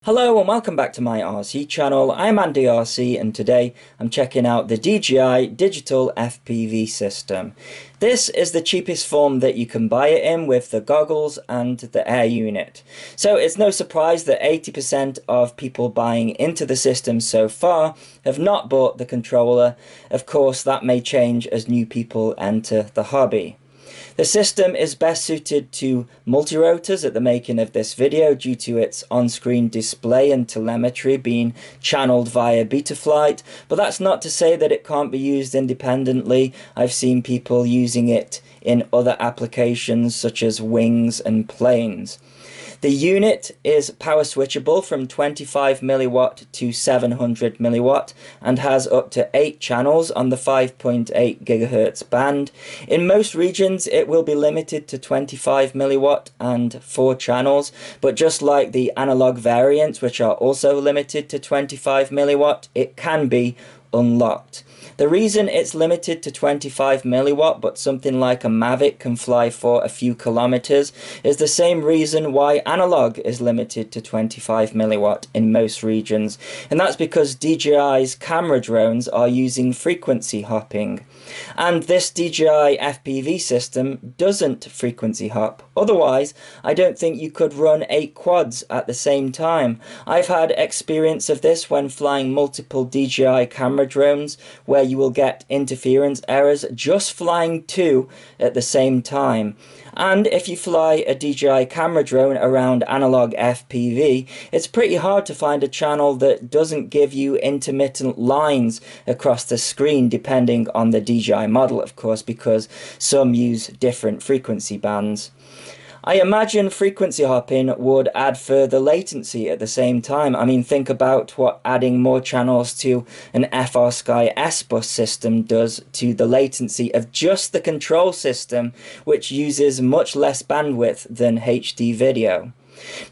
Hello and welcome back to my RC channel. I'm AndyRC and today I'm checking out the DJI Digital FPV System. This is the cheapest form that you can buy it in with the goggles and the air unit. So it's no surprise that 80% of people buying into the system so far have not bought the controller. Of course, that may change as new people enter the hobby. The system is best suited to multi-rotors at the making of this video due to its on-screen display and telemetry being channeled via Betaflight, but that's not to say that it can't be used independently. I've seen people using it in other applications such as wings and planes. The unit is power switchable from 25 milliwatt to 700 milliwatt and has up to 8 channels on the 5.8 gigahertz band. In most regions it will be limited to 25 milliwatt and 4 channels, but just like the analog variants, which are also limited to 25 milliwatt, it can be unlocked. The reason it's limited to 25 milliwatt but something like a Mavic can fly for a few kilometers is the same reason why Analogue is limited to 25 milliwatt in most regions, and that's because DJI's camera drones are using frequency hopping. And this DJI FPV system doesn't frequency hop. Otherwise, I don't think you could run 8 quads at the same time. I've had experience of this when flying multiple DJI camera drones where you will get interference errors just flying 2 at the same time. And if you fly a DJI camera drone around Analogue FPV, it's pretty hard to find a channel that doesn't give you intermittent lines across the screen, depending on the DJI model, of course, because some use different frequency bands. I imagine frequency hopping would add further latency at the same time. I mean, think about what adding more channels to an FrSky S-Bus system does to the latency of just the control system, which uses much less bandwidth than HD video.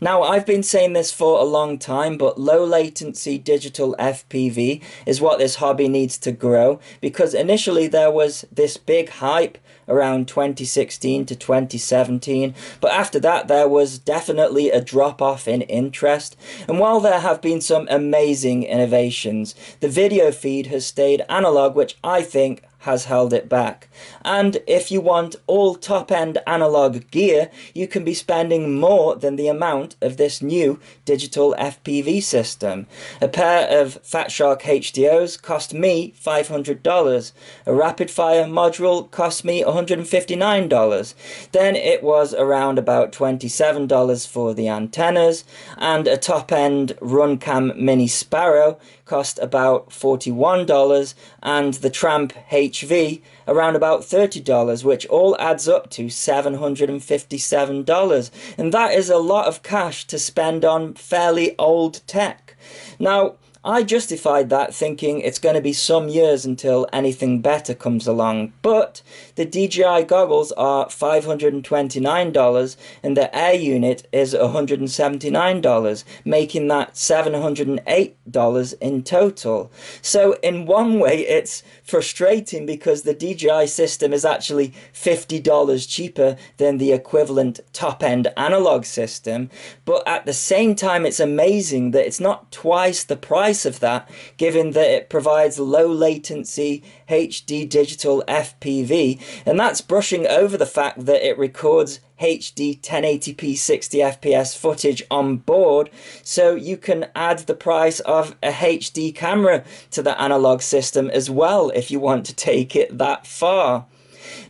Now, I've been saying this for a long time, but low latency digital FPV is what this hobby needs to grow, because initially there was this big hype around 2016 to 2017, but after that there was definitely a drop-off in interest. And while there have been some amazing innovations, the video feed has stayed analog, which I think has held it back. And if you want all top-end analog gear, you can be spending more than the amount of this new digital FPV system. A pair of Fat Shark HDOs cost me $500. A rapid fire module cost me $159. Then it was around about $27 for the antennas, and a top-end Runcam Mini Sparrow cost about $41, and the Tramp HV around about $30, which all adds up to $757, and that is a lot of cash to spend on fairly old tech. Now, I justified that thinking it's going to be some years until anything better comes along, but the DJI goggles are $529 and the air unit is $179, making that $708 in total. So in one way it's frustrating because the DJI system is actually $50 cheaper than the equivalent top-end analog system, but at the same time it's amazing that it's not twice the price of that, given that it provides low latency HD digital FPV, and that's brushing over the fact that it records HD 1080p 60 FPS footage on board, so you can add the price of a HD camera to the analog system as well if you want to take it that far.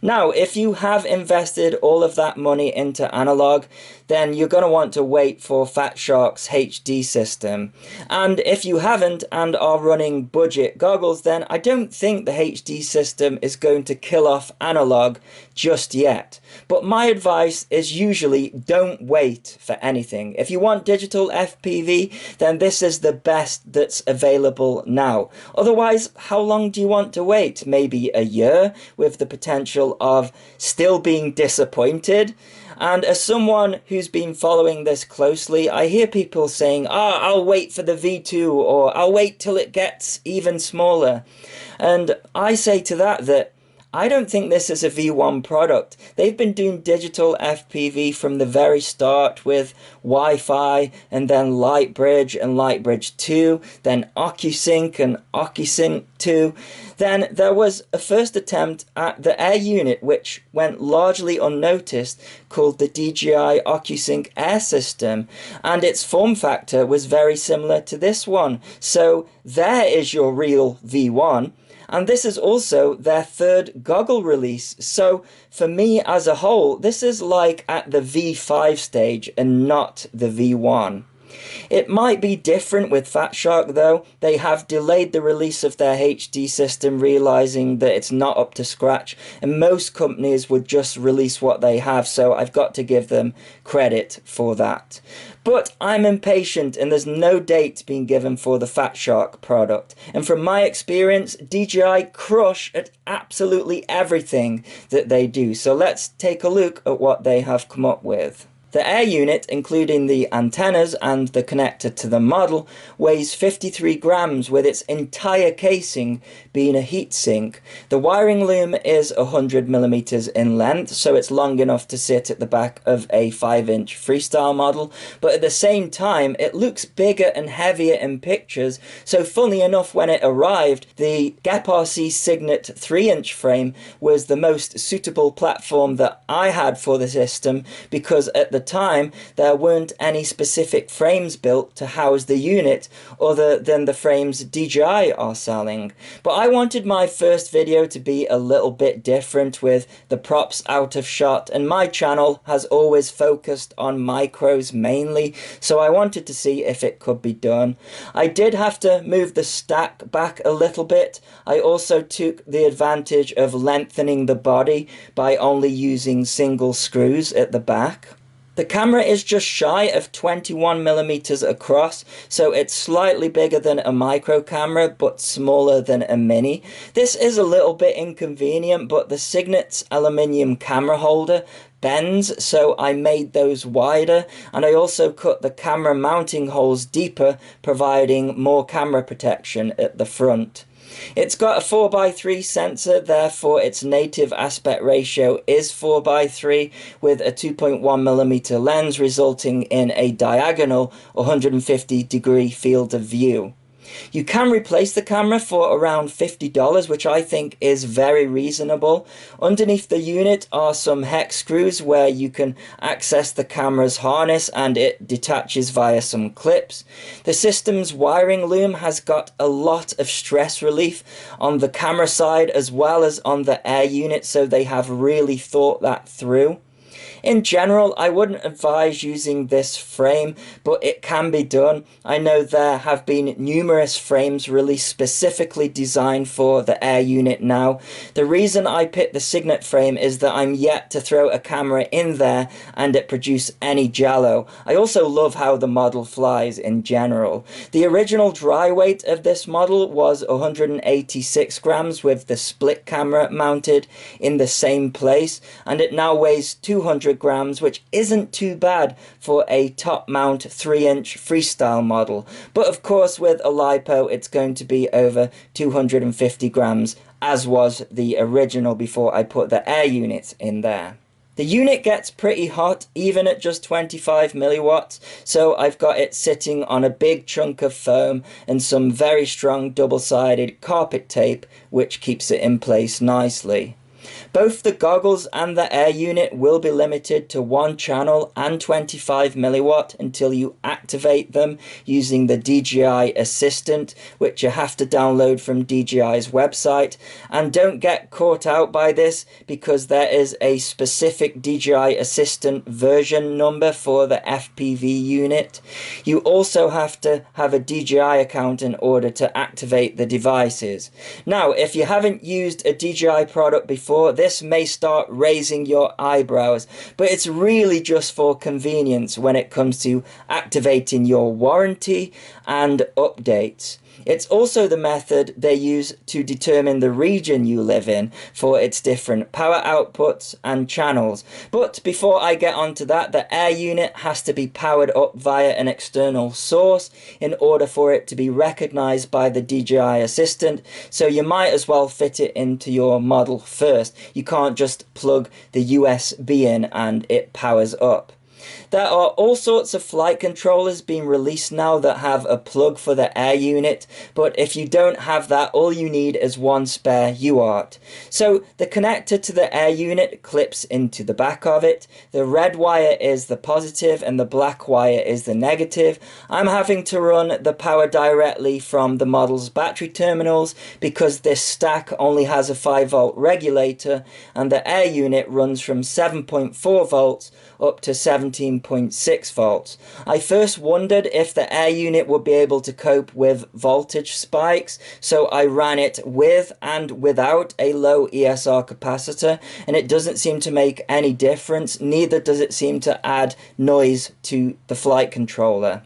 Now, if you have invested all of that money into analog, then you're going to want to wait for Fat Shark's HD system. And if you haven't and are running budget goggles, then I don't think the HD system is going to kill off analog just yet. But my advice is usually don't wait for anything. If you want digital FPV, then this is the best that's available now. Otherwise, how long do you want to wait? Maybe a year, with the potential of still being disappointed? And as someone who's been following this closely, I hear people saying, I'll wait for the V2, or I'll wait till it gets even smaller. And I say to that I don't think this is a V1 product. They've been doing digital FPV from the very start with Wi-Fi and then Lightbridge and Lightbridge 2, then OcuSync and OcuSync 2. Then there was a first attempt at the air unit which went largely unnoticed, called the DJI OcuSync Air System, and its form factor was very similar to this one. So there is your real V1. And this is also their third goggle release. So for me as a whole, this is like at the V5 stage and not the V1. It might be different with Fat Shark though. They have delayed the release of their HD system, realizing that it's not up to scratch, and most companies would just release what they have, so I've got to give them credit for that. But I'm impatient and there's no date being given for the Fat Shark product. And from my experience, DJI crush at absolutely everything that they do. So let's take a look at what they have come up with. The air unit, including the antennas and the connector to the model, weighs 53 grams with its entire casing being a heatsink. The wiring loom is 100 millimeters in length, so it's long enough to sit at the back of a 5-inch freestyle model, but at the same time it looks bigger and heavier in pictures. So funnily enough, when it arrived, the AndyRC Signet 3-inch frame was the most suitable platform that I had for the system, because at the time there weren't any specific frames built to house the unit other than the frames DJI are selling. But I wanted my first video to be a little bit different, with the props out of shot, and my channel has always focused on micros mainly, so I wanted to see if it could be done. I did have to move the stack back a little bit. I also took the advantage of lengthening the body by only using single screws at the back. The camera is just shy of 21 millimeters across, so it's slightly bigger than a micro camera but smaller than a mini. This is a little bit inconvenient, but the Signet's aluminium camera holder bends, so I made those wider, and I also cut the camera mounting holes deeper, providing more camera protection at the front. It's got a 4:3 sensor, therefore its native aspect ratio is 4:3 with a 2.1mm lens, resulting in a diagonal 150-degree field of view. You can replace the camera for around $50, which I think is very reasonable. Underneath the unit are some hex screws where you can access the camera's harness, and it detaches via some clips. The system's wiring loom has got a lot of stress relief on the camera side as well as on the air unit, so they have really thought that through. In general, I wouldn't advise using this frame, but it can be done. I know there have been numerous frames released specifically designed for the air unit now. The reason I picked the Signet frame is that I'm yet to throw a camera in there and it produce any jello. I also love how the model flies in general. The original dry weight of this model was 186 grams with the split camera mounted in the same place, and it now weighs 200 grams, which isn't too bad for a top mount 3-inch freestyle model. But of course with a LiPo it's going to be over 250 grams, as was the original before I put the air unit in there. The unit gets pretty hot even at just 25 milliwatts, so I've got it sitting on a big chunk of foam and some very strong double-sided carpet tape which keeps it in place nicely. Both the goggles and the air unit will be limited to 1 channel and 25 milliwatt until you activate them using the DJI Assistant, which you have to download from DJI's website. And don't get caught out by this, because there is a specific DJI Assistant version number for the FPV unit. You also have to have a DJI account in order to activate the devices. Now, if you haven't used a DJI product before, this may start raising your eyebrows, but it's really just for convenience when it comes to activating your warranty and updates. It's also the method they use to determine the region you live in for its different power outputs and channels. But before I get onto that, the air unit has to be powered up via an external source in order for it to be recognized by the DJI Assistant, so you might as well fit it into your model first. You can't just plug the USB in and it powers up. There are all sorts of flight controllers being released now that have a plug for the air unit, but if you don't have that, all you need is one spare UART. So the connector to the air unit clips into the back of it. The red wire is the positive and the black wire is the negative. I'm having to run the power directly from the model's battery terminals because this stack only has a 5-volt regulator and the air unit runs from 7.4 volts up to 17.6 volts. I first wondered if the air unit would be able to cope with voltage spikes, so I ran it with and without a low ESR capacitor, and it doesn't seem to make any difference. Neither does it seem to add noise to the flight controller.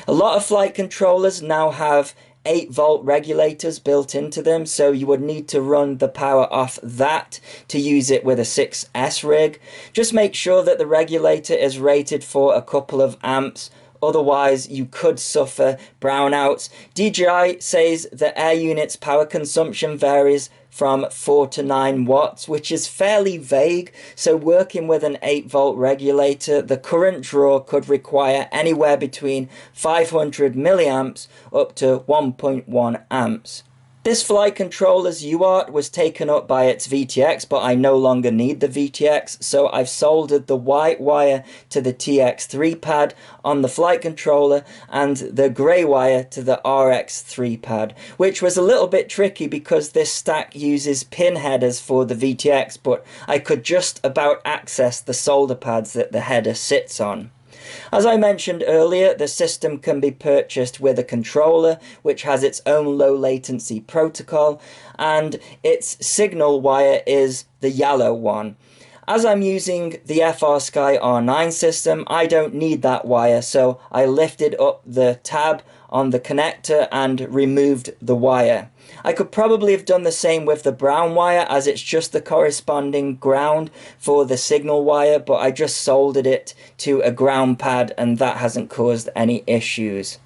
A lot of flight controllers now have 8-volt regulators built into them, so you would need to run the power off that to use it with a 6S rig. Just make sure that the regulator is rated for a couple of amps, otherwise you could suffer brownouts. DJI says the air unit's power consumption varies from 4 to 9 watts, which is fairly vague, so working with an 8-volt regulator, the current draw could require anywhere between 500 milliamps up to 1.1 amps. This flight controller's UART was taken up by its VTX, but I no longer need the VTX, so I've soldered the white wire to the TX3 pad on the flight controller and the grey wire to the RX3 pad, which was a little bit tricky because this stack uses pin headers for the VTX, but I could just about access the solder pads that the header sits on. As I mentioned earlier, the system can be purchased with a controller which has its own low latency protocol, and its signal wire is the yellow one. As I'm using the FrSky R9 system, I don't need that wire, so I lifted up the tab on the connector and removed the wire. I could probably have done the same with the brown wire, as it's just the corresponding ground for the signal wire, but I just soldered it to a ground pad and that hasn't caused any issues.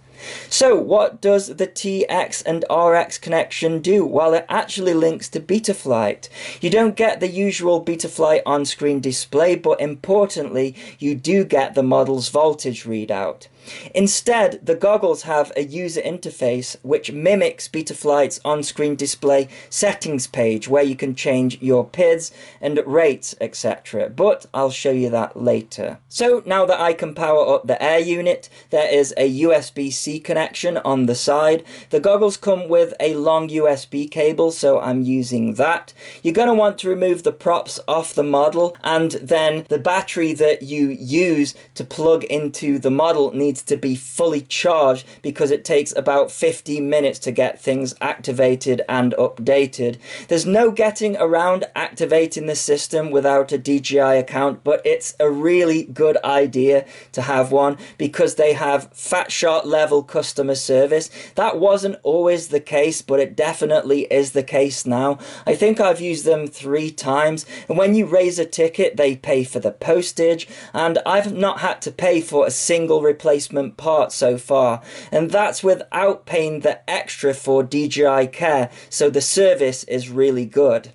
So what does the TX and RX connection do? Well, it actually links to Betaflight. You don't get the usual Betaflight on-screen display, but importantly, you do get the model's voltage readout. Instead, the goggles have a user interface which mimics Betaflight's on-screen display settings page where you can change your PIDs and rates, etc. But I'll show you that later. So now that I can power up the air unit, there is a USB-C connection on the side. The goggles come with a long USB cable, so I'm using that. You're going to want to remove the props off the model, and then the battery that you use to plug into the model needs to be fully charged because it takes about 15 minutes to get things activated and updated. There's no getting around activating the system without a DJI account, but it's a really good idea to have one because they have fat shot level customer service. That wasn't always the case, but it definitely is the case now. I think I've used them 3 times, and when you raise a ticket they pay for the postage, and I've not had to pay for a single replacement part so far, and that's without paying the extra for DJI Care, so the service is really good.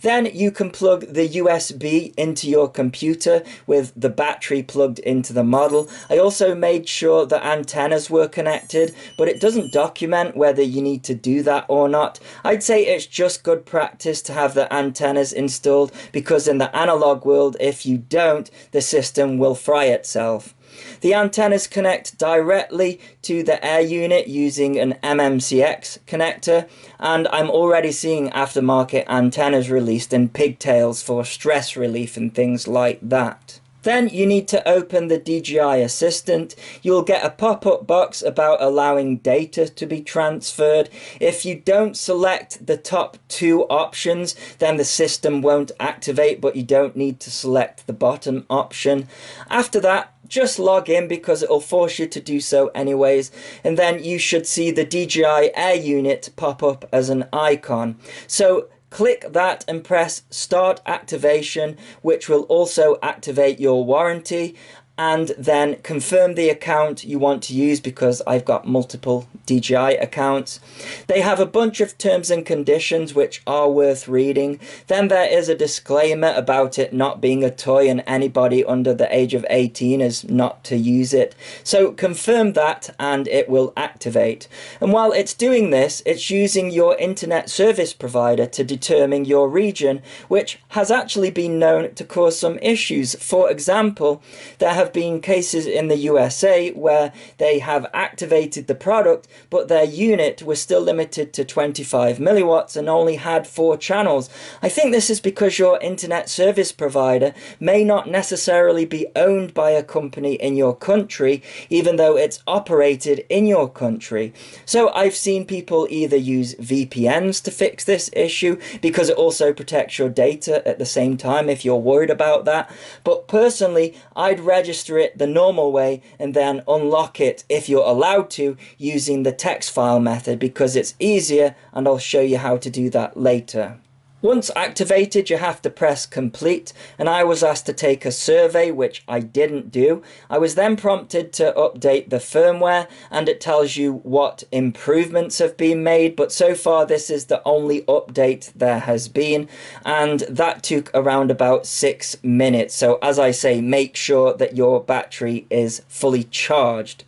Then you can plug the USB into your computer with the battery plugged into the model. I also made sure the antennas were connected, but it doesn't document whether you need to do that or not. I'd say it's just good practice to have the antennas installed because in the analog world, if you don't, the system will fry itself. The antennas connect directly to the air unit using an MMCX connector, and I'm already seeing aftermarket antennas released in pigtails for stress relief and things like that. Then you need to open the DJI Assistant. You'll get a pop-up box about allowing data to be transferred. If you don't select the top two options, then the system won't activate, but you don't need to select the bottom option. After that, just log in because it'll force you to do so anyways, and then you should see the DJI Air unit pop up as an icon. So click that and press Start Activation, which will also activate your warranty, and then confirm the account you want to use because I've got multiple DJI accounts. They have a bunch of terms and conditions which are worth reading. Then there is a disclaimer about it not being a toy and anybody under the age of 18 is not to use it. So confirm that and it will activate. And while it's doing this, it's using your internet service provider to determine your region, which has actually been known to cause some issues. For example, there have been cases in the USA where they have activated the product, but their unit was still limited to 25 milliwatts and only had 4 channels. I think this is because your internet service provider may not necessarily be owned by a company in your country, even though it's operated in your country. So I've seen people either use VPNs to fix this issue because it also protects your data at the same time if you're worried about that. But personally, I'd register it the normal way and then unlock it if you're allowed to using the text file method because it's easier, and I'll show you how to do that later. Once activated, you have to press complete, and I was asked to take a survey, which I didn't do. I was then prompted to update the firmware, and it tells you what improvements have been made, but so far this is the only update there has been, and that took around about 6 minutes. So as I say, make sure that your battery is fully charged.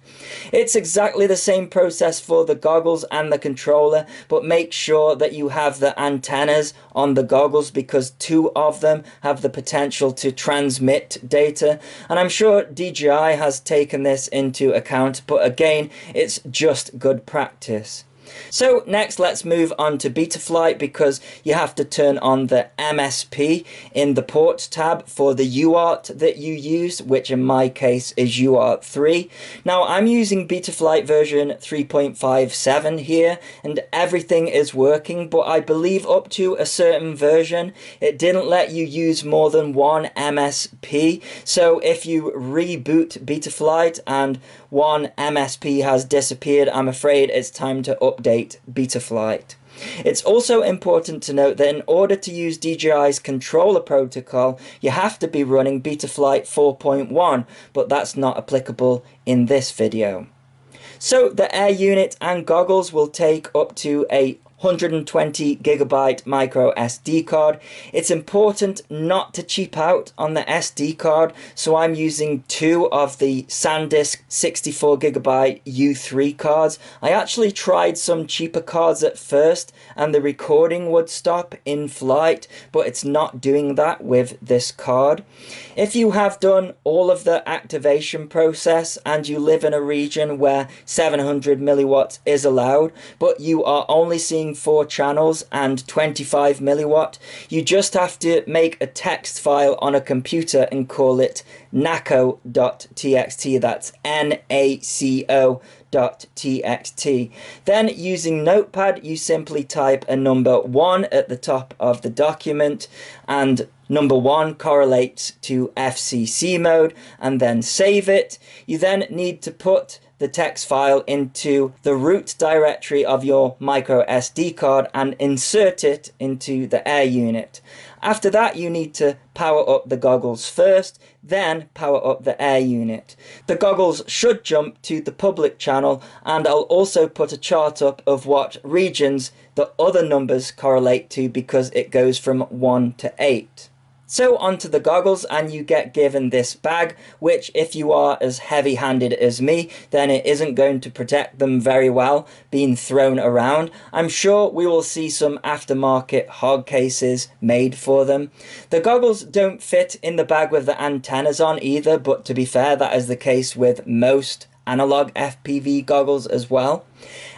It's exactly the same process for the goggles and the controller, but make sure that you have the antennas on the goggles because 2 of them have the potential to transmit data, and I'm sure DJI has taken this into account, but again, it's just good practice. So next, let's move on to Betaflight because you have to turn on the MSP in the Ports tab for the UART that you use, which in my case is UART 3. Now I'm using Betaflight version 3.57 here and everything is working, but I believe up to a certain version it didn't let you use more than one MSP. So if you reboot Betaflight and one MSP has disappeared, I'm afraid it's time to update Betaflight. It's also important to note that in order to use DJI's controller protocol, you have to be running Betaflight 4.1, but that's not applicable in this video. So the Air unit and goggles will take up to a 120 gigabyte micro SD card. It's important not to cheap out on the SD card, so I'm using 2 of the SanDisk 64 gigabyte U3 cards. I actually tried some cheaper cards at first and the recording would stop in flight, but it's not doing that with this card. If you have done all of the activation process and you live in a region where 700 milliwatts is allowed, but you are only seeing 4 channels and 25 milliwatt, you just have to make a text file on a computer and call it naco.txt. That's NACO.txt. Then using Notepad, you simply type a number 1 at the top of the document, and number 1 correlates to FCC mode, and then save it. You then need to put the text file into the root directory of your micro SD card and insert it into the Air unit. After that, you need to power up the goggles first, then power up the Air unit. The goggles should jump to the public channel, and I'll also put a chart up of what regions the other numbers correlate to because it goes from 1 to 8. So onto the goggles, and you get given this bag, which if you are as heavy-handed as me, then it isn't going to protect them very well being thrown around. I'm sure we will see some aftermarket hog cases made for them. The goggles don't fit in the bag with the antennas on either, but to be fair, that is the case with most Analogue FPV goggles as well.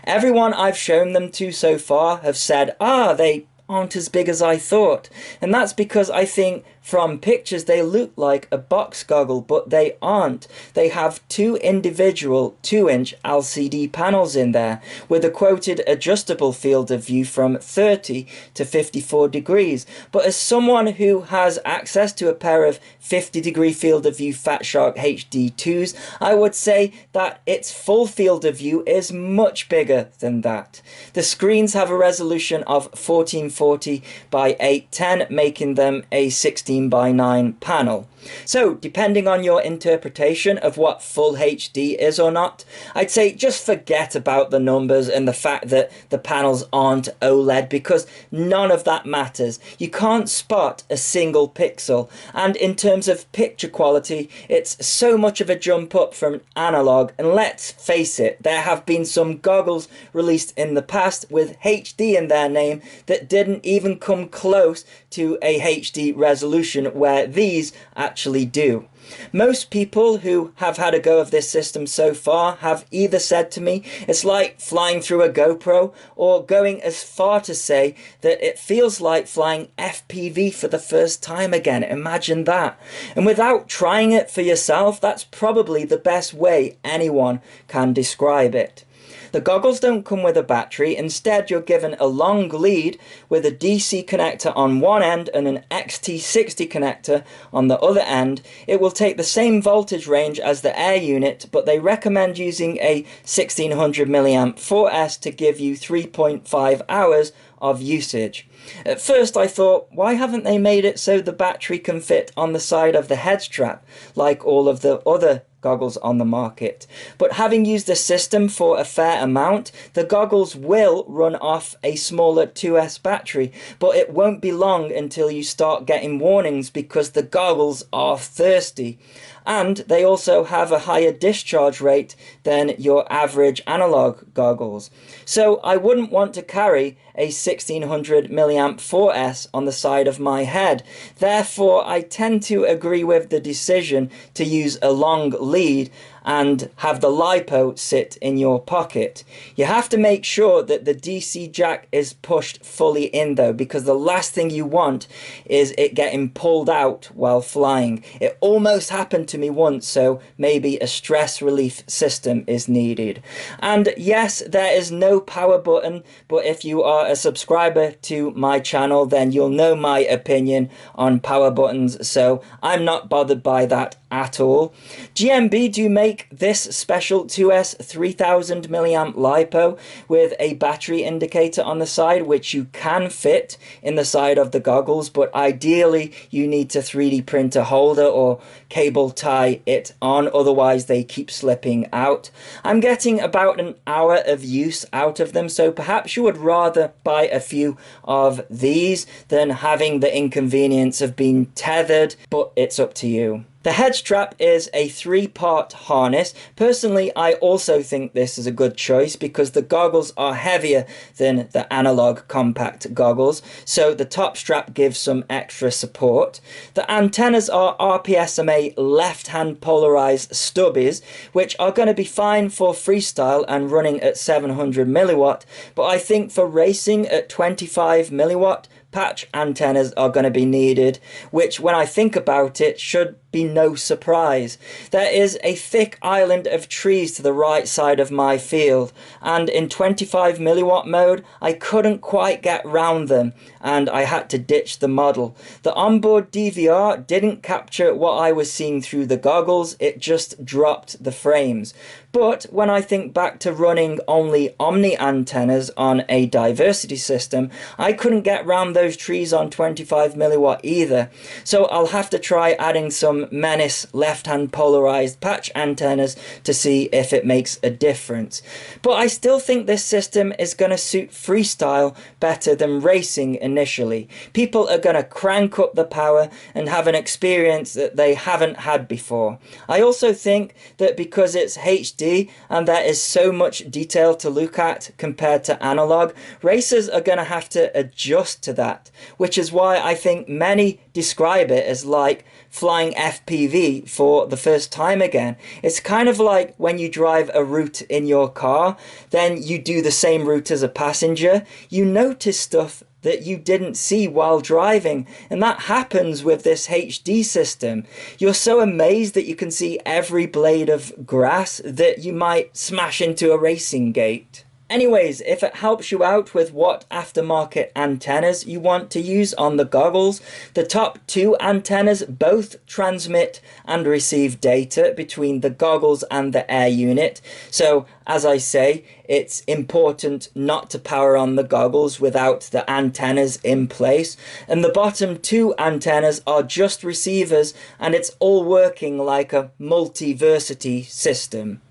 Everyone I've shown them to so far have said, they aren't as big as I thought, and that's because I think from pictures they look like a box goggle, but they aren't. They have two individual 2-inch LCD panels in there with a quoted adjustable field of view from 30 to 54 degrees. But as someone who has access to a pair of 50-degree field of view Fatshark HD2s, I would say that its full field of view is much bigger than that. The screens have a resolution of 1440 by 810, making them a 16 by 9 panel. So, depending on your interpretation of what full HD is or not, I'd say just forget about the numbers and the fact that the panels aren't OLED, because none of that matters. You can't spot a single pixel, and in terms of picture quality, it's so much of a jump up from analog, and let's face it, there have been some goggles released in the past with HD in their name that didn't even come close to a HD resolution where these actually do. Most people who have had a go of this system so far have either said to me it's like flying through a GoPro, or going as far to say that it feels like flying FPV for the first time again. Imagine that. And without trying it for yourself, that's probably the best way anyone can describe it. The goggles don't come with a battery. Instead, you're given a long lead with a DC connector on one end and an XT60 connector on the other end. It will take the same voltage range as the Air unit, but they recommend using a 1600 milliamp 4S to give you 3.5 hours of usage. At first I thought, why haven't they made it so the battery can fit on the side of the head strap like all of the other goggles on the market? But having used the system for a fair amount, the goggles will run off a smaller 2S battery, but it won't be long until you start getting warnings because the goggles are thirsty. And they also have a higher discharge rate than your average analog goggles. So I wouldn't want to carry a 1600 milliamp 4S on the side of my head. Therefore, I tend to agree with the decision to use a long lead and have the LiPo sit in your pocket. You have to make sure that the DC jack is pushed fully in though, because the last thing you want is it getting pulled out while flying. It almost happened to me once, so maybe a stress relief system is needed. And yes, there is no power button, but if you are a subscriber to my channel, then you'll know my opinion on power buttons, so I'm not bothered by that at all. GMB do make this special 2S 3000 milliamp LiPo with a battery indicator on the side, which you can fit in the side of the goggles, but ideally you need to 3D print a holder or cable tie it on, otherwise they keep slipping out. I'm getting about an hour of use out of them, so perhaps you would rather buy a few of these than having the inconvenience of being tethered, but it's up to you. The head strap is a 3-part harness. Personally, I also think this is a good choice because the goggles are heavier than the analog compact goggles, so the top strap gives some extra support. The antennas are RPSMA left-hand polarized stubbies, which are going to be fine for freestyle and running at 700 milliwatt, but I think for racing at 25 milliwatt, patch antennas are going to be needed, which when I think about it should be no surprise. There is a thick island of trees to the right side of my field, and in 25 milliwatt mode I couldn't quite get round them and I had to ditch the model. The onboard DVR didn't capture what I was seeing through the goggles, it just dropped the frames. But when I think back to running only Omni antennas on a diversity system, I couldn't get round those trees on 25 milliwatt either. So I'll have to try adding some Menace left-hand polarized patch antennas to see if it makes a difference. But I still think this system is going to suit freestyle better than racing initially. People are going to crank up the power and have an experience that they haven't had before. I also think that because it's HD and there is so much detail to look at compared to analog, racers are going to have to adjust to that, which is why I think many describe it as like flying FPV for the first time again. It's kind of like when you drive a route in your car, then you do the same route as a passenger. You notice stuff that you didn't see while driving, and that happens with this HD system. You're so amazed that you can see every blade of grass that you might smash into a racing gate. Anyways, if it helps you out with what aftermarket antennas you want to use on the goggles, the top two antennas both transmit and receive data between the goggles and the air unit. So, as I say, it's important not to power on the goggles without the antennas in place. And the bottom two antennas are just receivers, and it's all working like a multiversity system.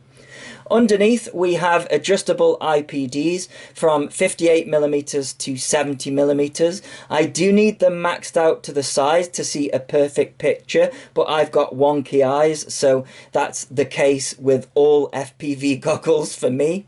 Underneath, we have adjustable IPDs from 58mm to 70mm. I do need them maxed out to the size to see a perfect picture, but I've got wonky eyes, so that's the case with all FPV goggles for me.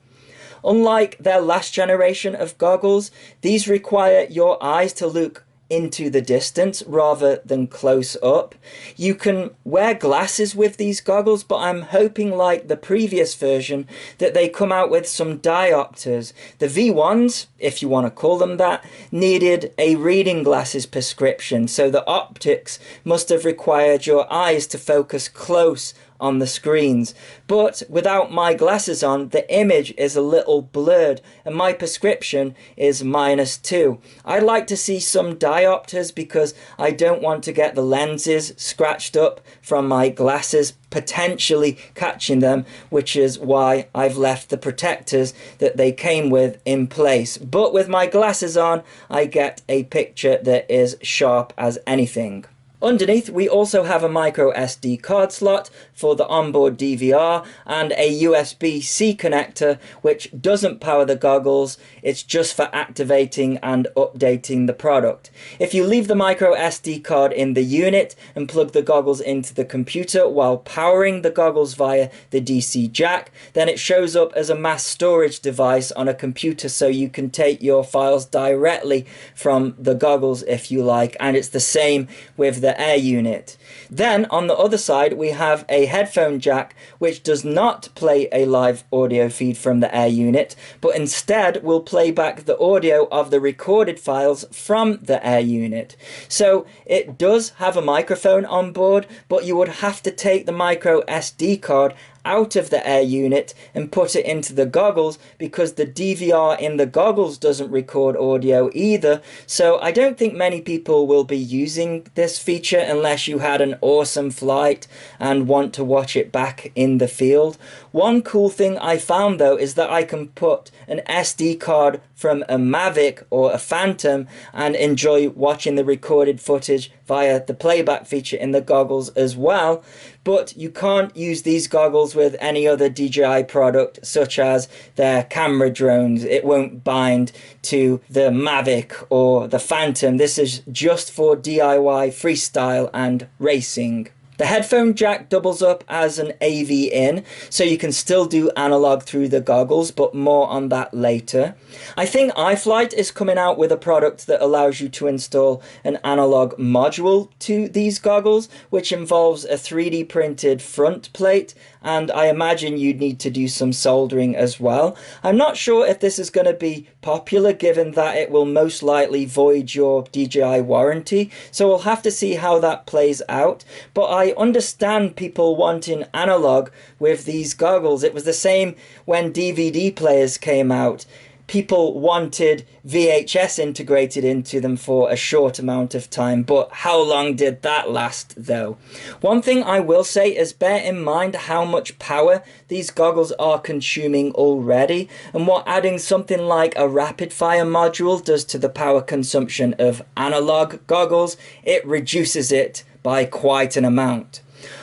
Unlike their last generation of goggles, these require your eyes to look into the distance rather than close up. You can wear glasses with these goggles, but I'm hoping, like the previous version, that they come out with some diopters. The V1s, if you want to call them that, needed a reading glasses prescription, so the optics must have required your eyes to focus close on the screens. But without my glasses on, the image is a little blurred, and my prescription is -2. I'd like to see some diopters because I don't want to get the lenses scratched up from my glasses, potentially catching them, which is why I've left the protectors that they came with in place. But with my glasses on, I get a picture that is sharp as anything. Underneath, we also have a micro SD card slot for the onboard DVR and a USB-C connector, which doesn't power the goggles. It's just for activating and updating the product. If you leave the micro SD card in the unit and plug the goggles into the computer while powering the goggles via the DC jack, then it shows up as a mass storage device on a computer, so you can take your files directly from the goggles if you like, and it's the same with the air unit. Then on the other side, we have a headphone jack, which does not play a live audio feed from the air unit, but instead will play back the audio of the recorded files from the air unit. So it does have a microphone on board, but you would have to take the micro SD card out of the air unit and put it into the goggles, because the DVR in the goggles doesn't record audio either. So I don't think many people will be using this feature unless you had an awesome flight and want to watch it back in the field. One cool thing I found though is that I can put an SD card from a Mavic or a Phantom and enjoy watching the recorded footage via the playback feature in the goggles as well. But you can't use these goggles with any other DJI product, such as their camera drones. It won't bind to the Mavic or the Phantom. This is just for DIY freestyle and racing. The headphone jack doubles up as an AV in, so you can still do analog through the goggles, but more on that later. I think iFlight is coming out with a product that allows you to install an analog module to these goggles, which involves a 3D printed front plate, and I imagine you'd need to do some soldering as well. I'm not sure if this is going to be popular, given that it will most likely void your DJI warranty, so we'll have to see how that plays out. But I understand people wanting analog with these goggles. It was the same when DVD players came out. People wanted VHS integrated into them for a short amount of time, but how long did that last though? One thing I will say is bear in mind how much power these goggles are consuming already, and what adding something like a rapid fire module does to the power consumption of analog goggles. It reduces it by quite an amount.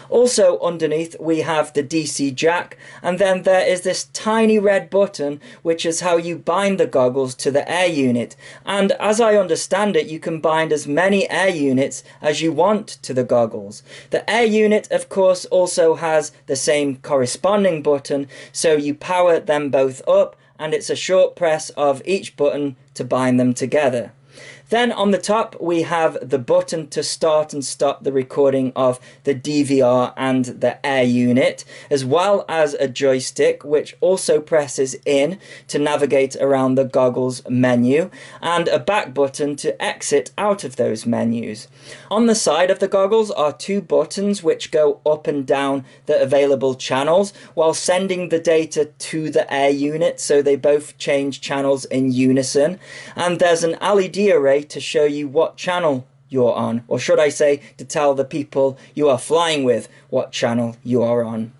Also underneath we have the DC jack, and then there is this tiny red button which is how you bind the goggles to the air unit, and as I understand it, you can bind as many air units as you want to the goggles. The air unit of course also has the same corresponding button, so you power them both up and it's a short press of each button to bind them together. Then on the top we have the button to start and stop the recording of the DVR and the air unit, as well as a joystick which also presses in to navigate around the goggles menu, and a back button to exit out of those menus. On the side of the goggles are two buttons which go up and down the available channels while sending the data to the air unit, so they both change channels in unison. And there's an LED array to show you what channel you're on, or should I say, to tell the people you are flying with what channel you are on.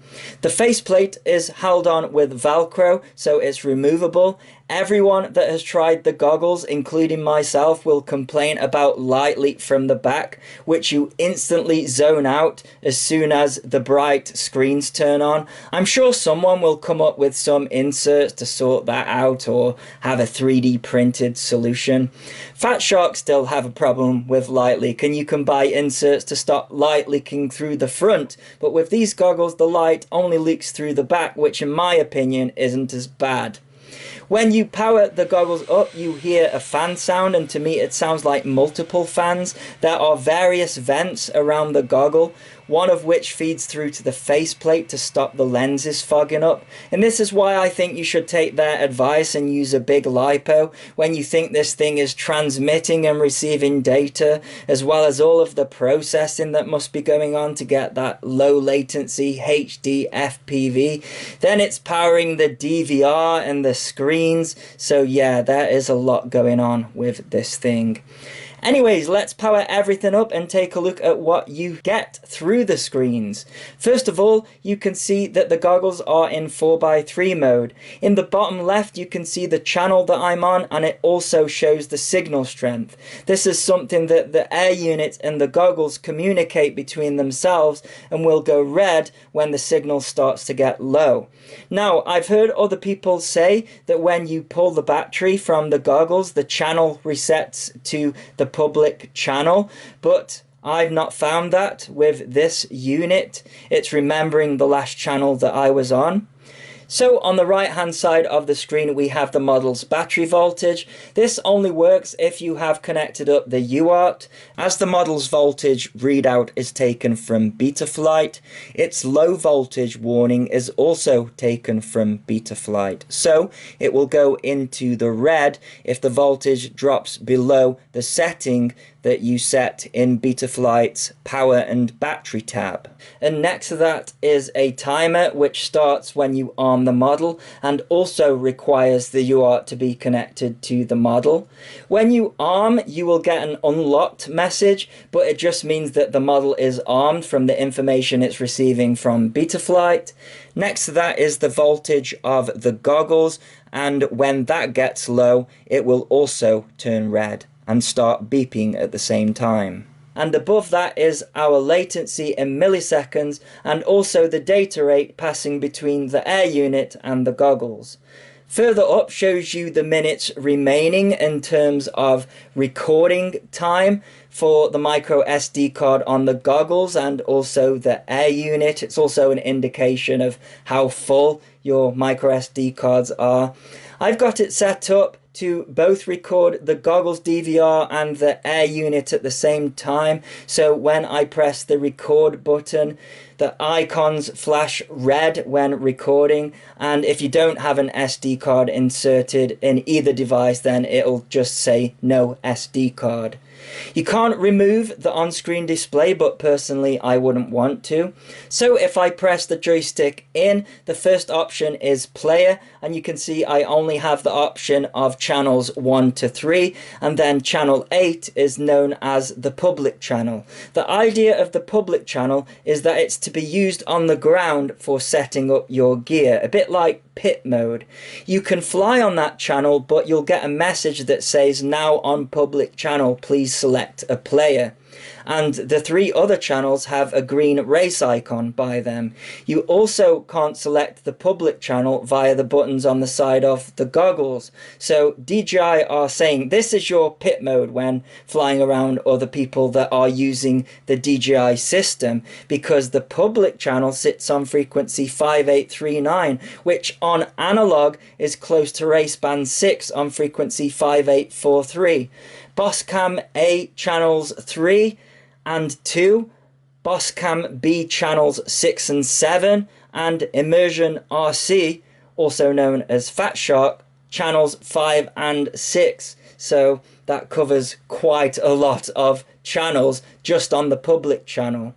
The faceplate is held on with Velcro, so it's removable. Everyone that has tried the goggles, including myself, will complain about light leak from the back, which you instantly zone out as soon as the bright screens turn on. I'm sure someone will come up with some inserts to sort that out, or have a 3D printed solution. Fat Shark still have a problem with light leak, and you can buy inserts to stop light leaking through the front, but with these goggles the light only leaks through the back, which in my opinion isn't as bad. When you power the goggles up, you hear a fan sound, and to me it sounds like multiple fans. There are various vents around the goggle, one of which feeds through to the faceplate to stop the lenses fogging up. And this is why I think you should take their advice and use a big LiPo when you think this thing is transmitting and receiving data, as well as all of the processing that must be going on to get that low latency HD FPV. Then it's powering the DVR and the screens. So yeah, there is a lot going on with this thing. Anyways, let's power everything up and take a look at what you get through the screens. First of all, you can see that the goggles are in 4x3 mode. In the bottom left, you can see the channel that I'm on, and it also shows the signal strength. This is something that the air unit and the goggles communicate between themselves, and will go red when the signal starts to get low. Now, I've heard other people say that when you pull the battery from the goggles, the channel resets to the public channel, but I've not found that with this unit. It's remembering the last channel that I was on. So on the right hand side of the screen we have the model's battery voltage. This only works if you have connected up the UART. As the model's voltage readout is taken from Betaflight, its low voltage warning is also taken from Betaflight. So it will go into the red if the voltage drops below the setting that you set in Betaflight's power and battery tab. And next to that is a timer which starts when you arm the model, and also requires the UART to be connected to the model. When you arm, you will get an unlocked message, but it just means that the model is armed from the information it's receiving from Betaflight. Next to that is the voltage of the goggles, and when that gets low, it will also turn red and start beeping at the same time. And above that is our latency in milliseconds, and also the data rate passing between the air unit and the goggles. Further up shows you the minutes remaining in terms of recording time for the micro SD card on the goggles and also the air unit. It's also an indication of how full your micro SD cards are. I've got it set up to both record the goggles DVR and the air unit at the same time. So when I press the record button, the icons flash red when recording, and if you don't have an SD card inserted in either device, then it'll just say no SD card. You can't remove the on-screen display, but personally I wouldn't want to. So if I press the joystick in, the first option is player, and you can see I only have the option of channels 1 to 3, and then channel 8 is known as the public channel. The idea of the public channel is that it's to be used on the ground for setting up your gear, a bit like pit mode. You can fly on that channel, but you'll get a message that says now on public channel, please select a player. And the three other channels have a green race icon by them. You also can't select the public channel via the buttons on the side of the goggles. So DJI are saying this is your pit mode when flying around other people that are using the DJI system, because the public channel sits on frequency 5839, which on analog is close to race band 6 on frequency 5843. Bosscam A channels 3 and 2, Bosscam B channels 6 and 7, and Immersion RC, also known as Fat Shark, channels 5 and 6. So that covers quite a lot of channels just on the public channel.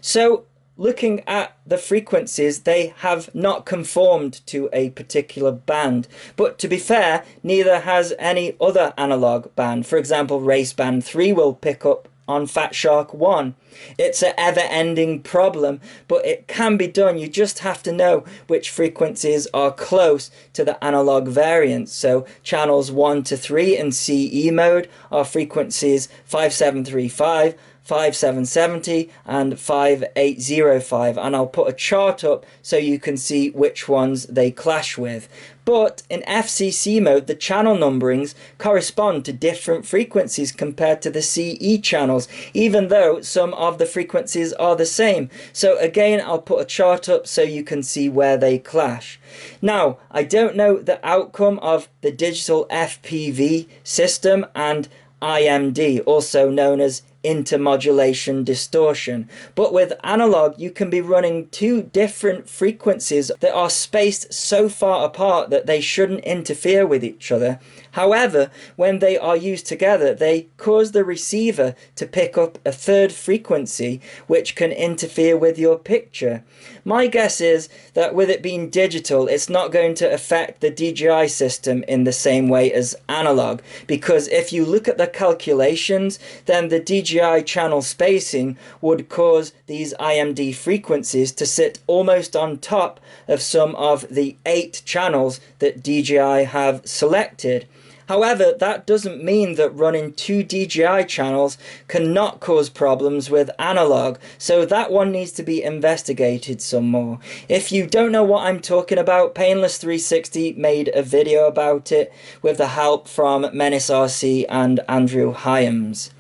So looking at the frequencies, they have not conformed to a particular band. But to be fair, neither has any other analog band. For example, Race Band 3 will pick up on Fat Shark 1. It's an ever-ending problem, but it can be done. You just have to know which frequencies are close to the analog variants. So channels 1 to 3 in CE mode are frequencies 5735, 5770 and 5805, and I'll put a chart up so you can see which ones they clash with. But in FCC mode, the channel numberings correspond to different frequencies compared to the CE channels, even though some of the frequencies are the same. So again, I'll put a chart up so you can see where they clash. Now, I don't know the outcome of the digital FPV system and IMD, also known as intermodulation distortion, but with analog you can be running two different frequencies that are spaced so far apart that they shouldn't interfere with each other. However, when they are used together, they cause the receiver to pick up a third frequency which can interfere with your picture. My guess is that with it being digital, it's not going to affect the DJI system in the same way as analog, because if you look at the calculations, then the DJI channel spacing would cause these IMD frequencies to sit almost on top of some of the 8 channels that DJI have selected. However, that doesn't mean that running 2 DJI channels cannot cause problems with analog, so that one needs to be investigated some more. If you don't know what I'm talking about, Painless360 made a video about it with the help from MenaceRC and Andrew Hyams.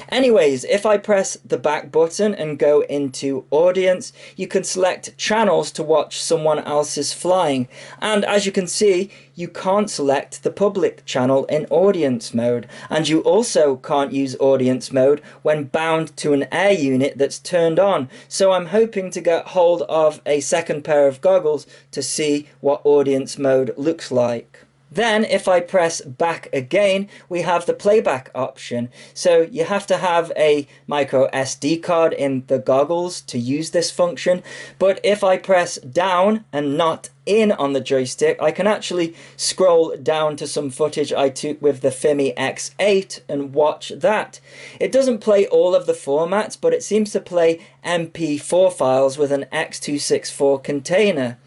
Anyways, if I press the back button and go into audience, you can select channels to watch someone else's flying, and as you can see, you can't select the public channel in audience mode, and you also can't use audience mode when bound to an air unit that's turned on. So I'm hoping to get hold of a second pair of goggles to see what audience mode looks like. Then if I press back again, we have the playback option. So you have to have a micro SD card in the goggles to use this function. But if I press down and not in on the joystick, I can actually scroll down to some footage I took with the Fimi X8 and watch that. It doesn't play all of the formats, but it seems to play MP4 files with an X264 container.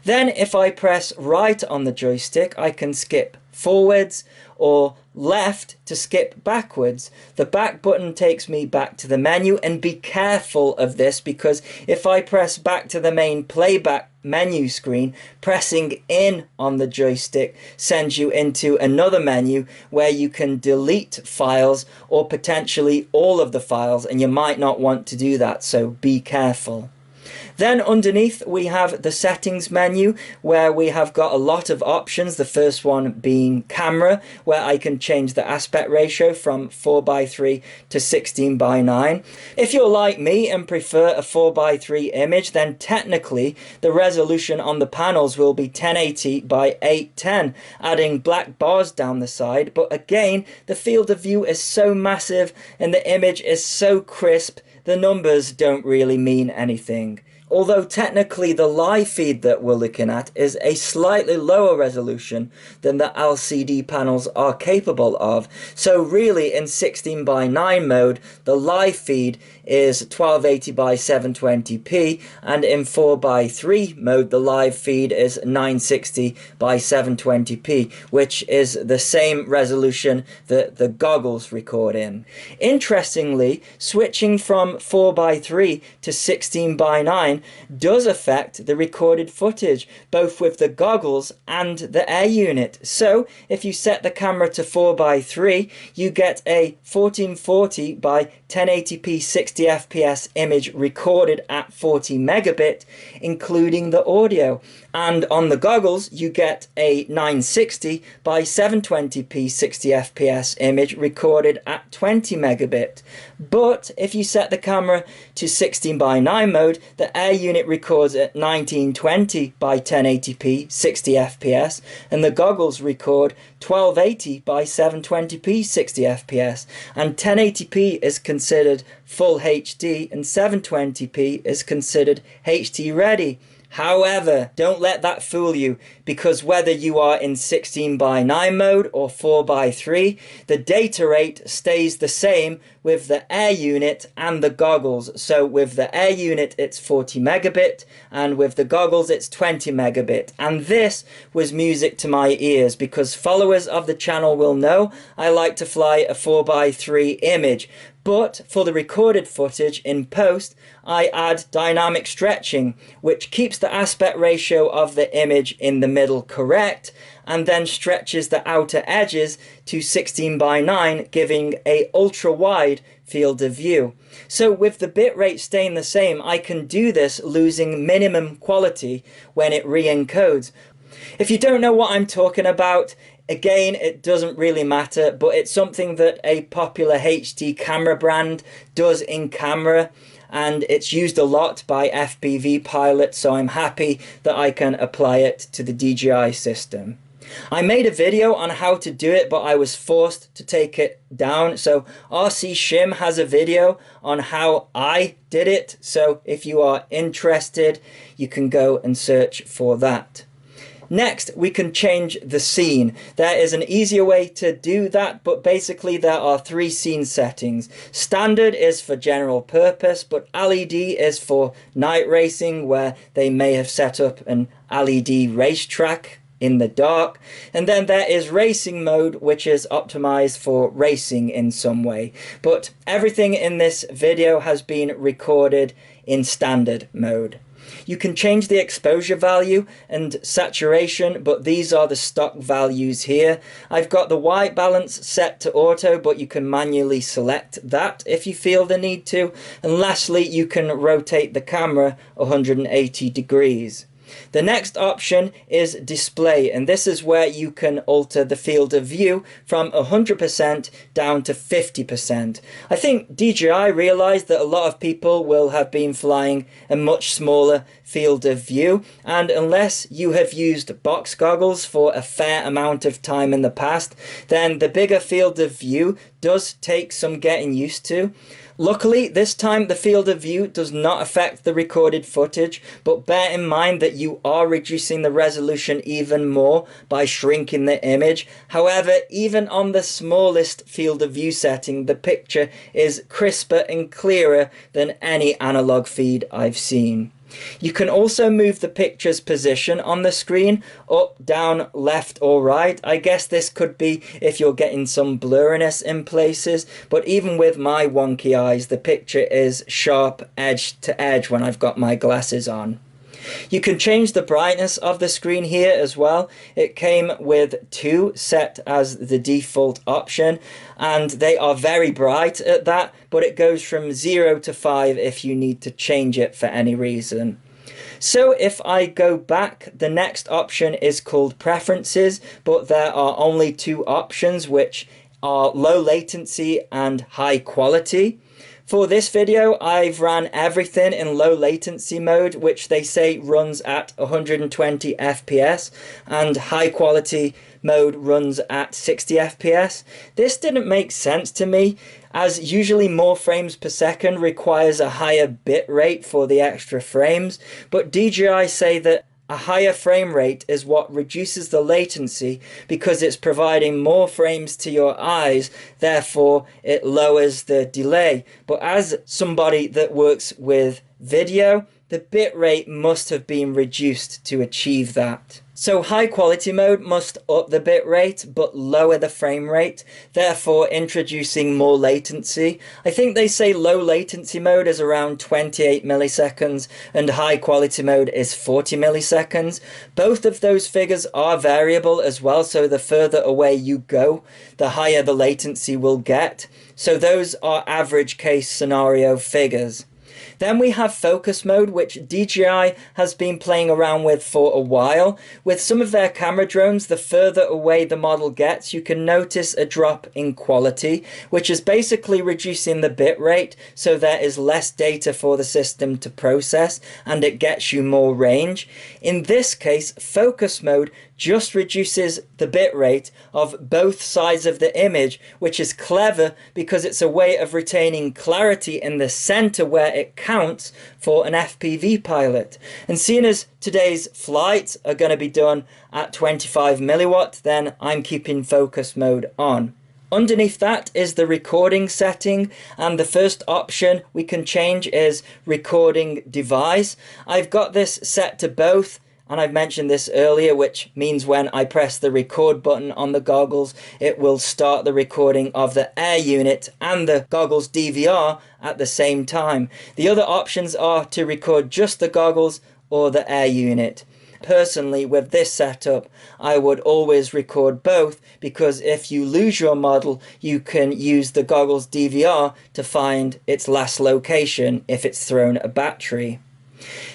Then if I press right on the joystick, I can skip forwards or left to skip backwards. The back button takes me back to the menu, and be careful of this because if I press back to the main playback menu screen, pressing in on the joystick sends you into another menu where you can delete files or potentially all of the files, and you might not want to do that, so be careful. Then underneath we have the settings menu where we have got a lot of options. The first one being camera, where I can change the aspect ratio from 4:3 to 16:9. If you're like me and prefer a 4:3 image, then technically the resolution on the panels will be 1080 by 810, adding black bars down the side. But again, the field of view is so massive and the image is so crisp, the numbers don't really mean anything. Although technically the live feed that we're looking at is a slightly lower resolution than the LCD panels are capable of. So really in 16:9 mode, the live feed is 1280 by 720p, and in 4:3 mode, the live feed is 960 by 720p, which is the same resolution that the goggles record in. Interestingly, switching from 4:3 to 16:9 saturation does affect the recorded footage, both with the goggles and the air unit. So if you set the camera to 4:3, you get a 1440 by 1080p 60 fps image recorded at 40 megabit, including the audio. And on the goggles, you get a 960 by 720p 60 fps image recorded at 20 megabit. But if you set the camera to 16:9 mode, the air unit records at 1920 by 1080p 60 fps, and the goggles record 1280 by 720p 60 fps. And 1080p is considered full HD, and 720p is considered HD ready. However, don't let that fool you, because whether you are in 16:9 mode or 4:3, the data rate stays the same with the air unit and the goggles. So with the air unit it's 40 megabit, and with the goggles it's 20 megabit. And this was music to my ears, because followers of the channel will know I like to fly a 4:3 image. But for the recorded footage in post, I add dynamic stretching, which keeps the aspect ratio of the image in the middle correct, and then stretches the outer edges to 16:9, giving a ultra wide field of view. So with the bitrate staying the same, I can do this losing minimum quality when it re-encodes. If you don't know what I'm talking about, again, it doesn't really matter, but it's something that a popular HD camera brand does in camera, and it's used a lot by FPV pilots, so I'm happy that I can apply it to the DJI system. I made a video on how to do it, but I was forced to take it down. So RC Shim has a video on how I did it, so if you are interested, you can go and search for that. Next, we can change the scene. There is an easier way to do that, but basically there are 3 scene settings. Standard is for general purpose, but LED is for night racing, where they may have set up an LED racetrack in the dark. And then there is racing mode, which is optimized for racing in some way. But everything in this video has been recorded in standard mode. You can change the exposure value and saturation, but these are the stock values here. I've got the white balance set to auto, but you can manually select that if you feel the need to. And lastly, you can rotate the camera 180 degrees. The next option is display, and this is where you can alter the field of view from 100% down to 50%. I think DJI realized that a lot of people will have been flying a much smaller field of view, and unless you have used box goggles for a fair amount of time in the past, then the bigger field of view does take some getting used to. Luckily, this time the field of view does not affect the recorded footage, but bear in mind that you are reducing the resolution even more by shrinking the image. However, even on the smallest field of view setting, the picture is crisper and clearer than any analog feed I've seen. You can also move the picture's position on the screen up, down, left or right. I guess this could be if you're getting some blurriness in places, but even with my wonky eyes, the picture is sharp edge to edge when I've got my glasses on. You can change the brightness of the screen here as well. It came with 2 set as the default option, and they are very bright at that, but it goes from 0 to 5 if you need to change it for any reason. So if I go back, the next option is called preferences, but there are only 2 options, which are low latency and high quality. For this video, I've ran everything in low latency mode, which they say runs at 120 FPS, and high quality mode runs at 60 FPS. This didn't make sense to me, as usually more frames per second requires a higher bit rate for the extra frames, but DJI say that a higher frame rate is what reduces the latency because it's providing more frames to your eyes, therefore it lowers the delay. But as somebody that works with video, the bit rate must have been reduced to achieve that. So high quality mode must up the bit rate but lower the frame rate, therefore introducing more latency. I think they say low latency mode is around 28 milliseconds and high quality mode is 40 milliseconds. Both of those figures are variable as well, so the further away you go, the higher the latency will get. So those are average case scenario figures. Then we have focus mode, which DJI has been playing around with for a while. With some of their camera drones, the further away the model gets, you can notice a drop in quality, which is basically reducing the bit rate, so there is less data for the system to process and it gets you more range. In this case, focus mode just reduces the bit rate of both sides of the image, which is clever because it's a way of retaining clarity in the center where it counts for an FPV pilot. And seeing as today's flights are going to be done at 25 milliwatt, then I'm keeping focus mode on. Underneath that is the recording setting, and the first option we can change is recording device. I've got this set to both, and I've mentioned this earlier, which means when I press the record button on the goggles, it will start the recording of the air unit and the goggles DVR at the same time. The other options are to record just the goggles or the air unit. Personally, with this setup, I would always record both, because if you lose your model, you can use the goggles DVR to find its last location if it's thrown a battery.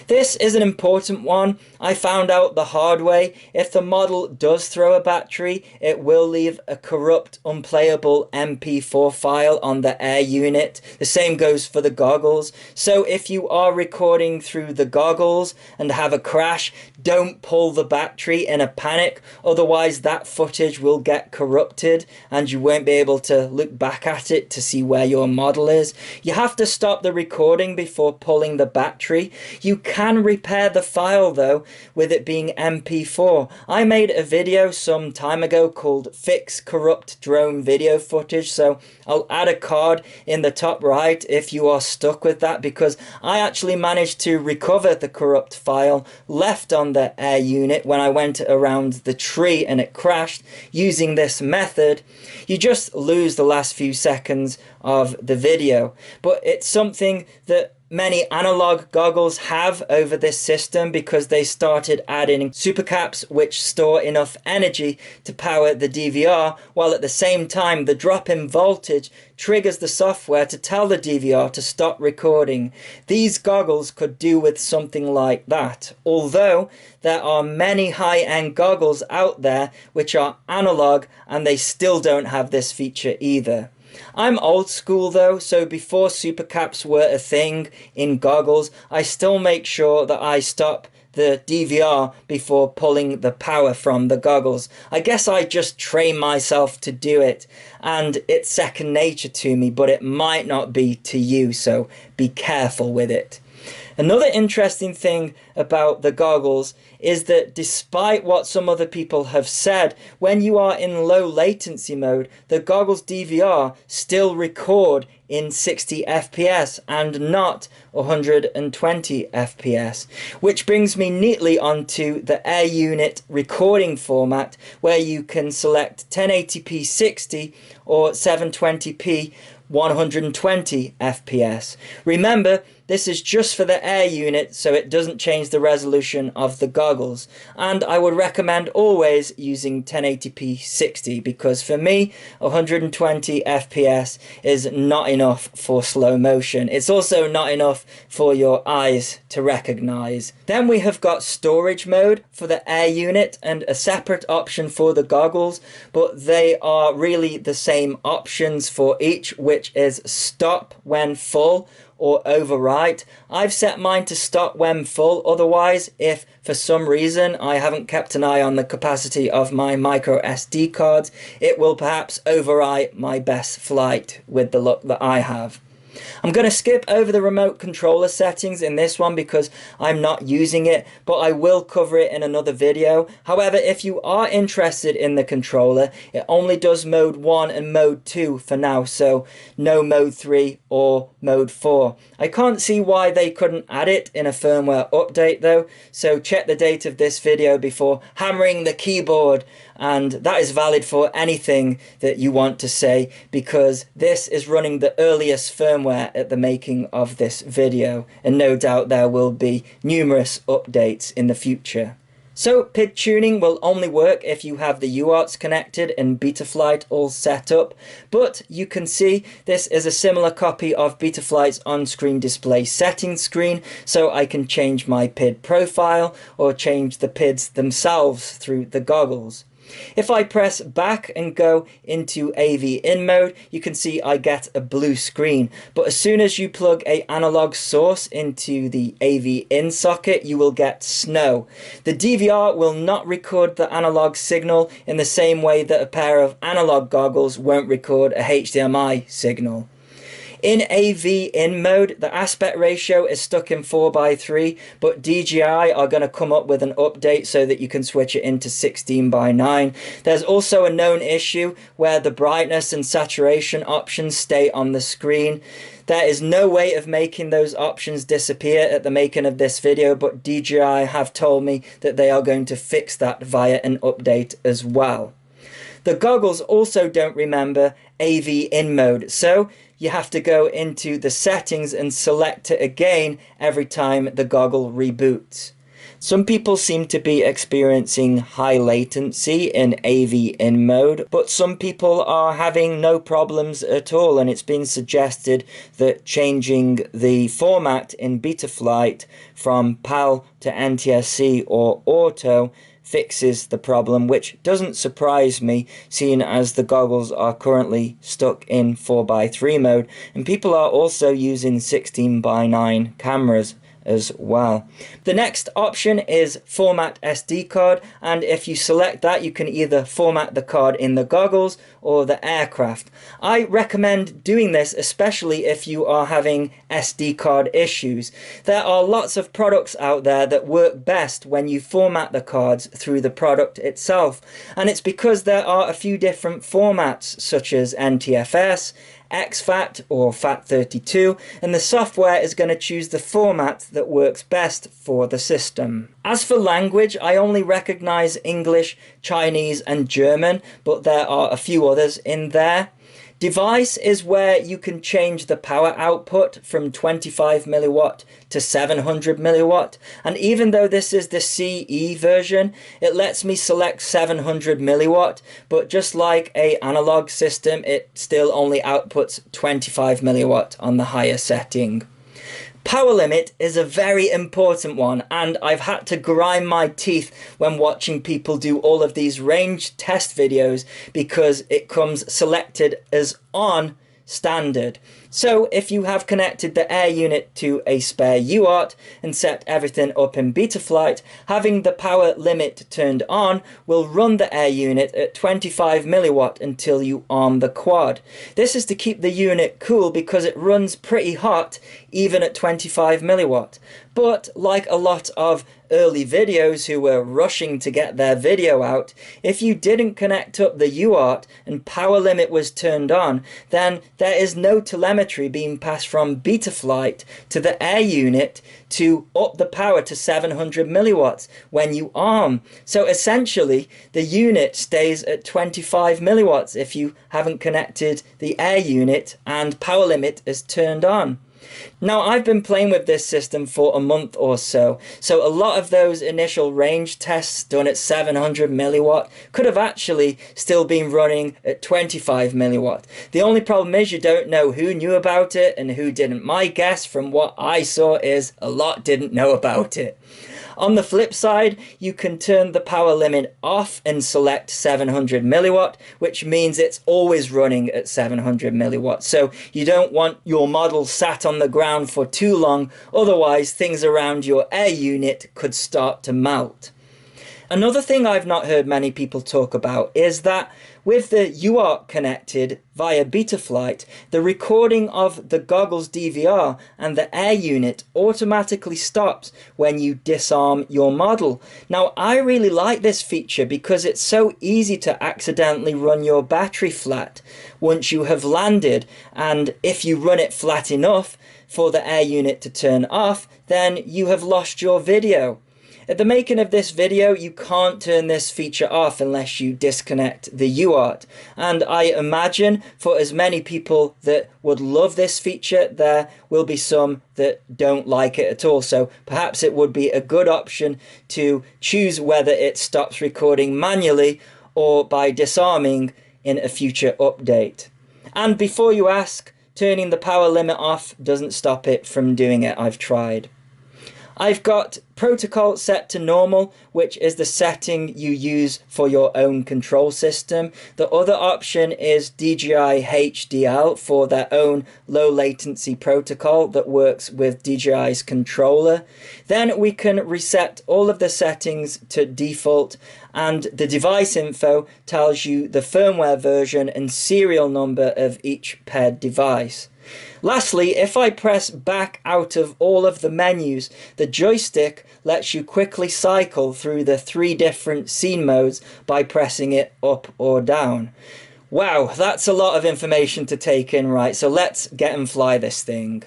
This is an important one. I found out the hard way. If the model does throw a battery, it will leave a corrupt, unplayable MP4 file on the air unit. The same goes for the goggles. So if you are recording through the goggles and have a crash, don't pull the battery in a panic. Otherwise, that footage will get corrupted and you won't be able to look back at it to see where your model is. You have to stop the recording before pulling the battery. You can repair the file though with it being MP4. I made a video some time ago called Fix Corrupt Drone Video Footage, so I'll add a card in the top right if you are stuck with that, because I actually managed to recover the corrupt file left on the air unit when I went around the tree and it crashed using this method. You just lose the last few seconds of the video, but it's something that many analog goggles have over this system because they started adding supercaps which store enough energy to power the DVR, while at the same time the drop in voltage triggers the software to tell the DVR to stop recording. These goggles could do with something like that, although there are many high-end goggles out there which are analog and they still don't have this feature either. I'm old school though, so before supercaps were a thing in goggles, I still make sure that I stop the DVR before pulling the power from the goggles. I guess I just train myself to do it, and it's second nature to me, but it might not be to you, so be careful with it. Another interesting thing about the goggles is that despite what some other people have said, when you are in low latency mode, the goggles DVR still record in 60 FPS and not 120 FPS, which brings me neatly onto the air unit recording format, where you can select 1080p 60 or 720p 120 FPS. Remember, this is just for the air unit, so it doesn't change the resolution of the goggles. And I would recommend always using 1080p 60, because for me, 120 FPS is not enough for slow motion. It's also not enough for your eyes to recognize. Then we have got storage mode for the air unit and a separate option for the goggles, but they are really the same options for each, which is stop when full or overwrite. I've set mine to stop when full. Otherwise, if for some reason I haven't kept an eye on the capacity of my micro SD cards, it will perhaps overwrite my best flight with the luck that I have. I'm going to skip over the remote controller settings in this one because I'm not using it, but I will cover it in another video. However, if you are interested in the controller, it only does mode 1 and mode 2 for now, so no mode 3 or mode 4. I can't see why they couldn't add it in a firmware update though, so check the date of this video before hammering the keyboard, and that is valid for anything that you want to say because this is running the earliest firmware at the making of this video, and no doubt there will be numerous updates in the future. So PID tuning will only work if you have the UARTs connected and Betaflight all set up, but you can see this is a similar copy of Betaflight's on-screen display settings screen, so I can change my PID profile or change the PIDs themselves through the goggles. If I press back and go into AV in mode, you can see I get a blue screen, but as soon as you plug an analog source into the AV in socket, you will get snow. The DVR will not record the analog signal in the same way that a pair of analog goggles won't record a HDMI signal. In AV in mode, the aspect ratio is stuck in 4:3, but DJI are going to come up with an update so that you can switch it into 16:9. There's also a known issue where the brightness and saturation options stay on the screen. There is no way of making those options disappear at the making of this video, but DJI have told me that they are going to fix that via an update as well. The goggles also don't remember AV in mode, so you have to go into the settings and select it again every time the goggle reboots. Some people seem to be experiencing high latency in AV in mode, but some people are having no problems at all, and it's been suggested that changing the format in Betaflight from PAL to NTSC or Auto fixes the problem, which doesn't surprise me seeing as the goggles are currently stuck in 4:3 mode and people are also using 16:9 cameras as well. The next option is format SD card, and if you select that you can either format the card in the goggles or the aircraft. I recommend doing this especially if you are having SD card issues. There are lots of products out there that work best when you format the cards through the product itself, and it's because there are a few different formats such as NTFS, exFAT or FAT32, and the software is going to choose the format that works best for the system. As for language, I only recognize English, Chinese and German, but there are a few others in there. Device is where you can change the power output from 25 milliwatt to 700 milliwatt, and even though this is the CE version, it lets me select 700 milliwatt, but just like a analog system, it still only outputs 25 milliwatt on the higher setting. Power limit is a very important one, and I've had to grind my teeth when watching people do all of these range test videos because it comes selected as on standard. So if you have connected the air unit to a spare UART and set everything up in Betaflight, having the power limit turned on will run the air unit at 25 milliwatt until you arm the quad. This is to keep the unit cool because it runs pretty hot even at 25 milliwatt. But like a lot of early videos who were rushing to get their video out, if you didn't connect up the UART and power limit was turned on, then there is no telemetry being passed from Betaflight to the air unit to up the power to 700 milliwatts when you arm. So essentially the unit stays at 25 milliwatts if you haven't connected the air unit and power limit is turned on. Now, I've been playing with this system for a month or so a lot of those initial range tests done at 700 milliwatt could have actually still been running at 25 milliwatt. The only problem is you don't know who knew about it and who didn't. My guess from what I saw is a lot didn't know about it. On the flip side, you can turn the power limit off and select 700 milliwatt, which means it's always running at 700 milliwatt. So you don't want your model sat on the ground for too long, otherwise things around your air unit could start to melt. Another thing I've not heard many people talk about is that With the UART connected via Betaflight, the recording of the goggles DVR and the air unit automatically stops when you disarm your model. Now, I really like this feature because it's so easy to accidentally run your battery flat once you have landed, and if you run it flat enough for the air unit to turn off, then you have lost your video. At the making of this video, you can't turn this feature off unless you disconnect the UART. And I imagine for as many people that would love this feature, there will be some that don't like it at all. So perhaps it would be a good option to choose whether it stops recording manually or by disarming in a future update. And before you ask, turning the power limit off doesn't stop it from doing it. I've tried. I've got protocol set to normal, which is the setting you use for your own control system. The other option is DJI HDL for their own low latency protocol that works with DJI's controller. Then we can reset all of the settings to default, and the device info tells you the firmware version and serial number of each paired device. Lastly, if I press back out of all of the menus, the joystick lets you quickly cycle through the 3 different scene modes by pressing it up or down. Wow, that's a lot of information to take in, right? So let's get and fly this thing.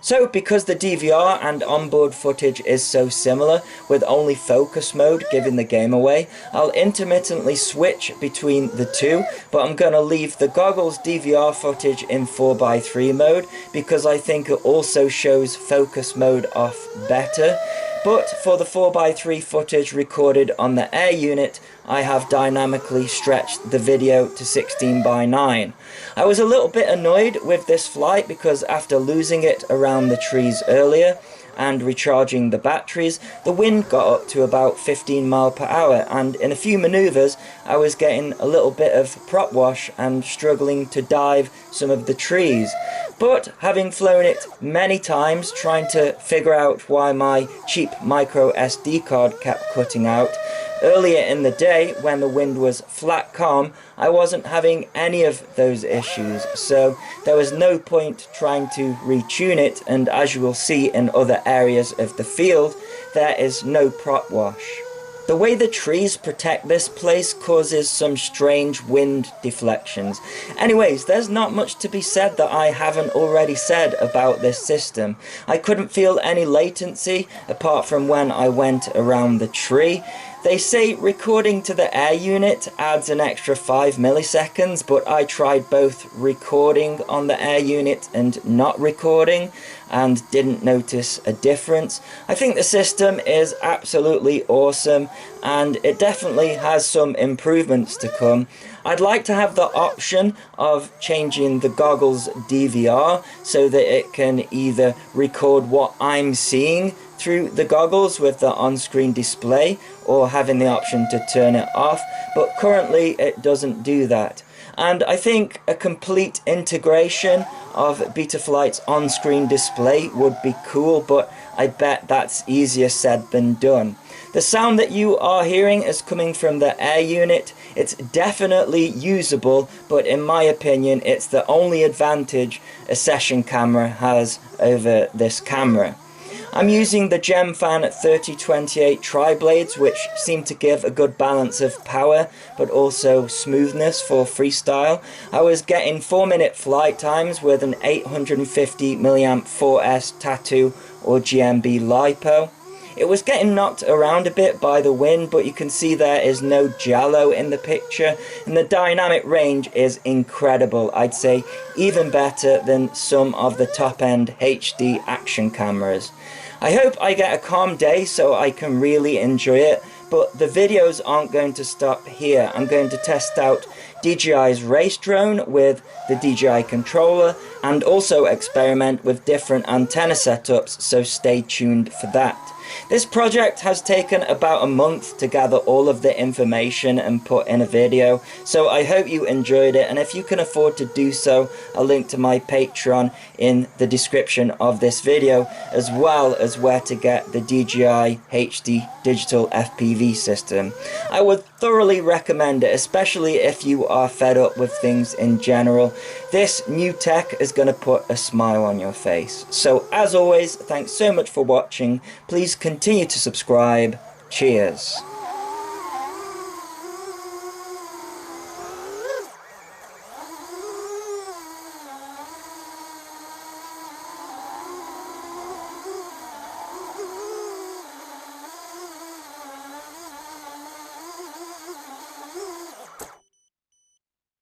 So because the DVR and onboard footage is so similar, with only focus mode giving the game away, I'll intermittently switch between the two, but I'm going to leave the goggles DVR footage in 4x3 mode because I think it also shows focus mode off better. But for the 4x3 footage recorded on the air unit, I have dynamically stretched the video to 16:9. I was a little bit annoyed with this flight because after losing it around the trees earlier and recharging the batteries, the wind got up to about 15 miles per hour, and in a few maneuvers I was getting a little bit of prop wash and struggling to dive some of the trees. But having flown it many times trying to figure out why my cheap micro SD card kept cutting out, earlier in the day when the wind was flat calm, I wasn't having any of those issues, so there was no point trying to retune it, and as you will see in other areas of the field, there is no prop wash. The way the trees protect this place causes some strange wind deflections. Anyways, there's not much to be said that I haven't already said about this system. I couldn't feel any latency apart from when I went around the tree. They say recording to the air unit adds an extra 5 milliseconds, but I tried both recording on the air unit and not recording and didn't notice a difference. I think the system is absolutely awesome and it definitely has some improvements to come. I'd like to have the option of changing the goggles DVR so that it can either record what I'm seeing through the goggles with the on-screen display, or having the option to turn it off, but currently it doesn't do that. And I think a complete integration of Betaflight's on-screen display would be cool, but I bet that's easier said than done. The sound that you are hearing is coming from the air unit. It's definitely usable, but in my opinion it's the only advantage a session camera has over this camera. I'm using the Gemfan 3028 tri-blades, which seem to give a good balance of power but also smoothness for freestyle. I was getting 4-minute flight times with an 850 mAh 4S Tattoo or GMB LiPo. It was getting knocked around a bit by the wind, but you can see there is no jello in the picture, and the dynamic range is incredible. I'd say even better than some of the top-end HD action cameras. I hope I get a calm day so I can really enjoy it, but the videos aren't going to stop here. I'm going to test out DJI's race drone with the DJI controller and also experiment with different antenna setups, so stay tuned for that. This project has taken about a month to gather all of the information and put in a video, so I hope you enjoyed it, and if you can afford to do so, I'll link to my Patreon in the description of this video, as well as where to get the DJI HD Digital FPV System. I would thoroughly recommend it, especially if you are fed up with things in general. This new tech is going to put a smile on your face. So as always, thanks so much for watching. Please continue to subscribe. Cheers.